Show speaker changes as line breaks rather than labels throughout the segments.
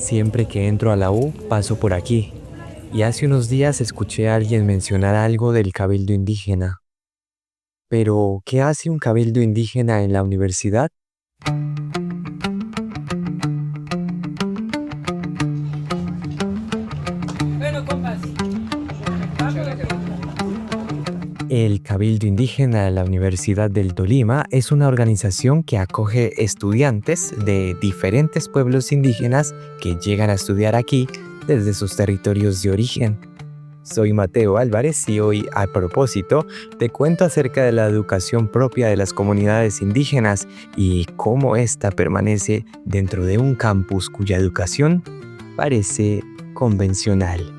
Siempre que entro a la U, paso por aquí. Y hace unos días escuché a alguien mencionar algo del cabildo indígena. Pero, ¿qué hace un cabildo indígena en la universidad? El Cabildo Indígena de la Universidad del Tolima es una organización que acoge estudiantes de diferentes pueblos indígenas que llegan a estudiar aquí desde sus territorios de origen. Soy Mateo Álvarez y hoy, a propósito, te cuento acerca de la educación propia de las comunidades indígenas y cómo ésta permanece dentro de un campus cuya educación parece convencional.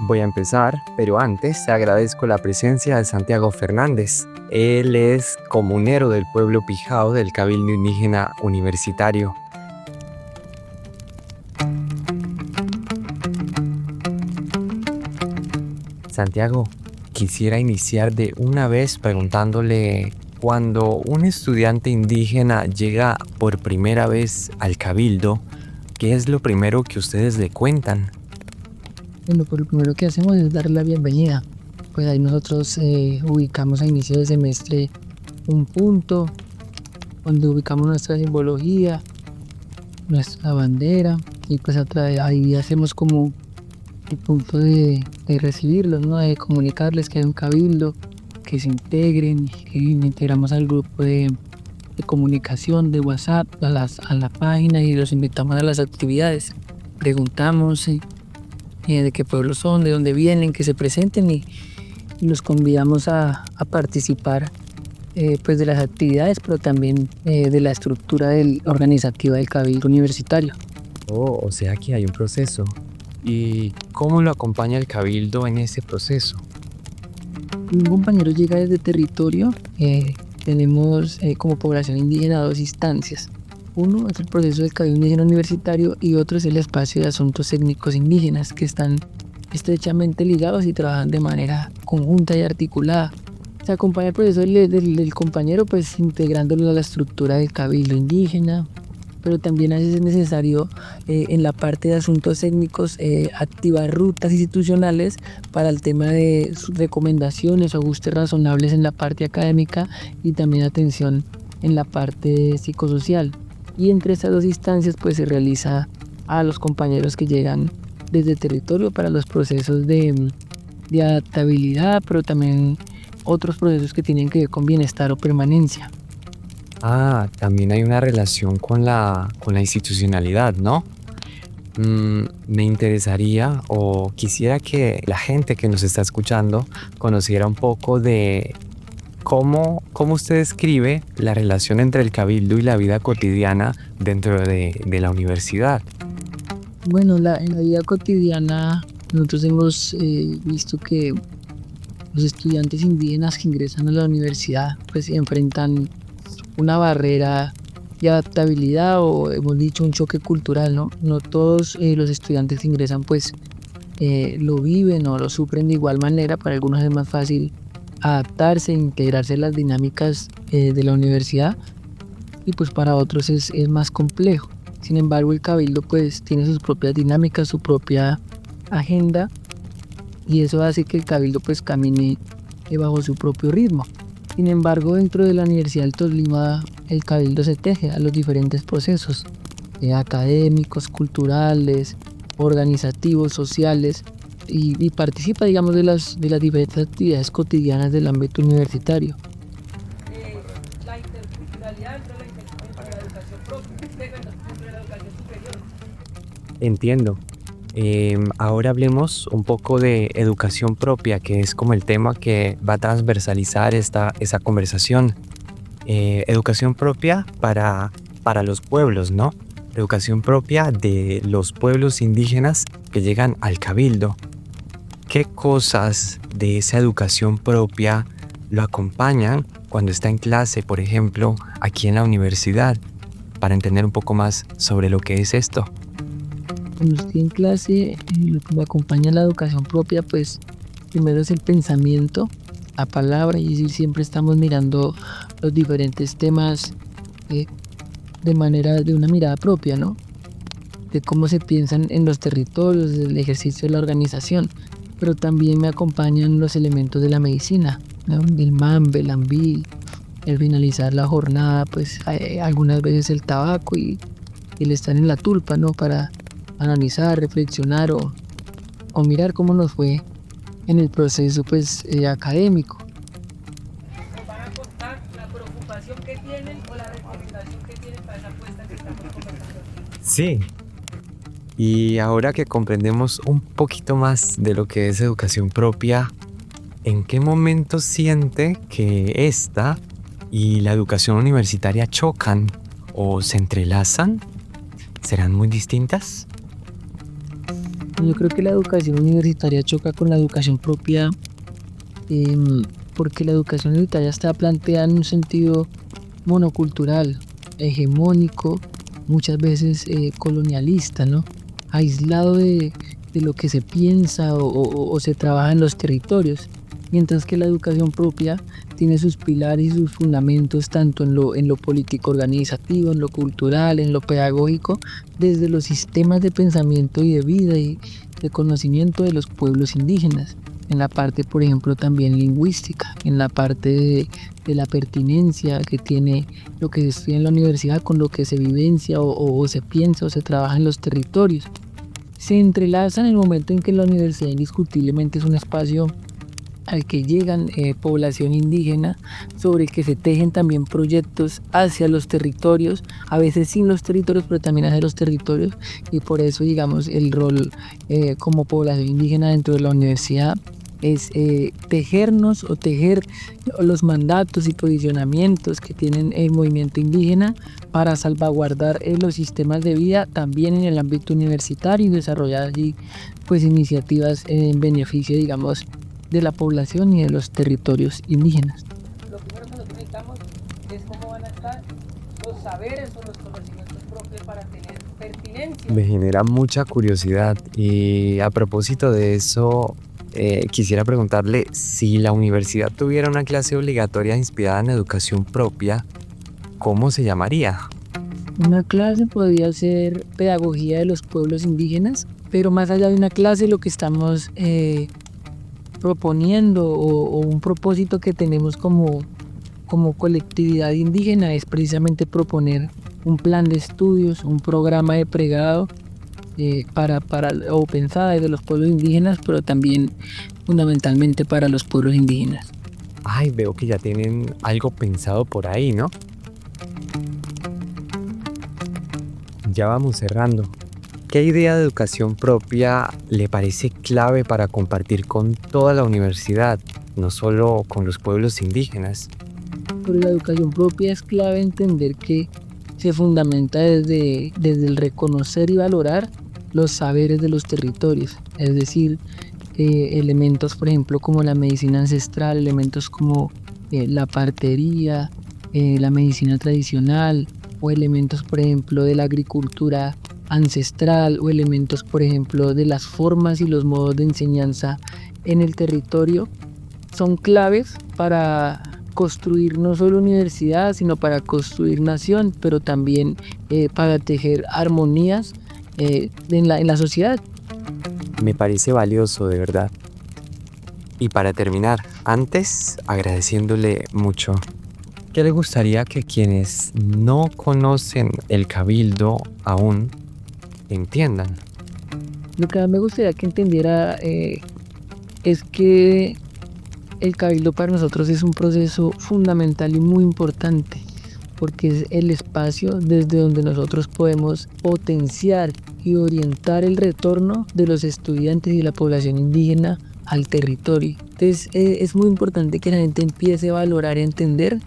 Voy a empezar, pero antes agradezco la presencia de Santiago Fernández. Él es comunero del pueblo Pijao del Cabildo Indígena Universitario. Santiago, quisiera iniciar de una vez preguntándole, cuando un estudiante indígena llega por primera vez al Cabildo, ¿qué es lo primero que ustedes le cuentan?
Bueno, pues lo primero que hacemos es darle la bienvenida. Pues ahí nosotros ubicamos a inicio de semestre un punto donde ubicamos nuestra simbología, nuestra bandera y pues ahí hacemos como el punto de recibirlos, ¿no? De comunicarles que hay un cabildo, que se integren, que integramos al grupo de comunicación de WhatsApp, a la página y los invitamos a las actividades. Preguntamos de qué pueblos son, de dónde vienen, que se presenten y los convidamos a participar pues de las actividades, pero también de la estructura organizativa del Cabildo Universitario.
Oh, o sea que hay un proceso. ¿Y cómo lo acompaña el Cabildo en ese proceso?
Un compañero llega desde territorio, tenemos como población indígena dos instancias. Uno es el proceso del Cabildo Indígena Universitario y otro es el espacio de asuntos étnicos indígenas, que están estrechamente ligados y trabajan de manera conjunta y articulada. Se acompaña el proceso del compañero pues integrándolo a la estructura del Cabildo Indígena, pero también a veces es necesario en la parte de asuntos étnicos activar rutas institucionales para el tema de sus recomendaciones o ajustes razonables en la parte académica y también atención en la parte psicosocial. Y entre estas dos instancias pues se realiza a los compañeros que llegan desde el territorio para los procesos de adaptabilidad, pero también otros procesos que tienen que ver con bienestar o permanencia.
Ah, también hay una relación con la institucionalidad, ¿no? Me interesaría o quisiera que la gente que nos está escuchando conociera un poco de cómo usted describe la relación entre el cabildo y la vida cotidiana dentro de la universidad.
Bueno, en la vida cotidiana nosotros hemos visto que los estudiantes indígenas que ingresan a la universidad pues enfrentan una barrera de adaptabilidad o hemos dicho un choque cultural, ¿no? No todos los estudiantes que ingresan pues lo viven o lo sufren de igual manera. Para algunos es más fácil adaptarse, integrarse a las dinámicas de la universidad y pues para otros es más complejo. Sin embargo, el cabildo pues tiene sus propias dinámicas, su propia agenda y eso hace que el cabildo pues camine bajo su propio ritmo. Sin embargo, dentro de la Universidad del Tolima, el cabildo se teje a los diferentes procesos académicos, culturales, organizativos, sociales y participa, digamos, de las diferentes actividades cotidianas del ámbito universitario.
La interculturalidad dentro de la educación propia, dentro de la educación superior.
Entiendo. Ahora hablemos un poco de educación propia, que es como el tema que va a transversalizar esa conversación. Educación propia para los pueblos, ¿no? Educación propia de los pueblos indígenas que llegan al cabildo. ¿Qué cosas de esa educación propia lo acompañan cuando está en clase, por ejemplo, aquí en la universidad, para entender un poco más sobre lo que es esto?
Cuando estoy en clase, lo que me acompaña en la educación propia, pues primero es el pensamiento la palabra, y es decir, siempre estamos mirando los diferentes temas eh, de una mirada propia, ¿no? De cómo se piensan en los territorios, del ejercicio de la organización, pero también me acompañan los elementos de la medicina, ¿no? El mambe, el ambil, el finalizar la jornada, pues algunas veces el tabaco y el estar en la tulpa, ¿no? Para analizar, reflexionar o mirar cómo nos fue en el proceso pues académico.
Nos van a contar la preocupación que tienen o la recomendación que tienen para esa apuesta que estamos conversando.
Sí. Y ahora que comprendemos un poquito más de lo que es educación propia, ¿en qué momento siente que esta y la educación universitaria chocan o se entrelazan? ¿Serán muy distintas?
Yo creo que la educación universitaria choca con la educación propia porque la educación universitaria está planteada en un sentido monocultural, hegemónico, muchas veces colonialista, ¿no? Aislado de lo que se piensa o se trabaja en los territorios, mientras que la educación propia tiene sus pilares y sus fundamentos tanto en lo político organizativo, en lo cultural, en lo pedagógico, desde los sistemas de pensamiento y de vida y de conocimiento de los pueblos indígenas, en la parte, por ejemplo, también lingüística, en la parte de la pertinencia que tiene lo que se estudia en la universidad con lo que se vivencia o se piensa o se trabaja en los territorios. Se entrelazan en el momento en que la universidad indiscutiblemente es un espacio al que llegan población indígena, sobre el que se tejen también proyectos hacia los territorios, a veces sin los territorios, pero también hacia los territorios, y por eso, digamos, el rol como población indígena dentro de la universidad es tejernos o tejer los mandatos y posicionamientos que tienen el movimiento indígena para salvaguardar los sistemas de vida también en el ámbito universitario y desarrollar allí pues iniciativas en beneficio, digamos, de la población y de los territorios indígenas.
Lo primero que nosotros necesitamos es cómo van a estar los saberes o los conocimientos propios para tener pertinencia.
Me genera mucha curiosidad y a propósito de eso, quisiera preguntarle si la universidad tuviera una clase obligatoria inspirada en educación propia, ¿cómo se llamaría?
Una clase podría ser pedagogía de los pueblos indígenas, pero más allá de una clase lo que estamos proponiendo o un propósito que tenemos como colectividad indígena es precisamente proponer un plan de estudios, un programa de pregrado para o pensada desde los pueblos indígenas, pero también fundamentalmente para los pueblos indígenas.
Ay, veo que ya tienen algo pensado por ahí, ¿no? Ya vamos cerrando. ¿Qué idea de educación propia le parece clave para compartir con toda la universidad, no solo con los pueblos indígenas?
Pero la educación propia es clave entender que se fundamenta desde el reconocer y valorar los saberes de los territorios, es decir, elementos, por ejemplo, como la medicina ancestral, elementos como la partería, la medicina tradicional, o elementos, por ejemplo, de la agricultura ancestral, o elementos, por ejemplo, de las formas y los modos de enseñanza en el territorio, son claves para construir no solo universidad, sino para construir nación, pero también para tejer armonías en la sociedad.
Me parece valioso, de verdad. Y para terminar, antes agradeciéndole mucho, ¿qué le gustaría que quienes no conocen el Cabildo aún entiendan?
Lo que me gustaría que entendiera es que el Cabildo para nosotros es un proceso fundamental y muy importante, porque es el espacio desde donde nosotros podemos potenciar y orientar el retorno de los estudiantes y la población indígena al territorio. Entonces es muy importante que la gente empiece a valorar y entender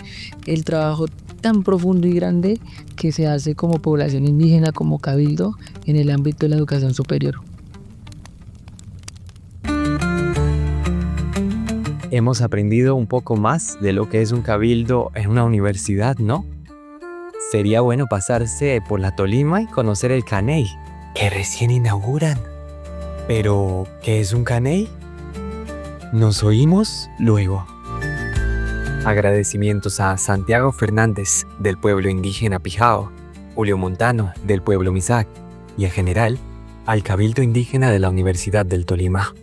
el trabajo tan profundo y grande que se hace como población indígena, como Cabildo, en el ámbito de la educación superior.
Hemos aprendido un poco más de lo que es un cabildo en una universidad, ¿no? Sería bueno pasarse por la Tolima y conocer el Caney, que recién inauguran. Pero, ¿qué es un Caney? Nos oímos luego. Agradecimientos a Santiago Fernández, del pueblo indígena Pijao, Julio Montano, del pueblo Misak, y en general, al Cabildo Indígena de la Universidad del Tolima.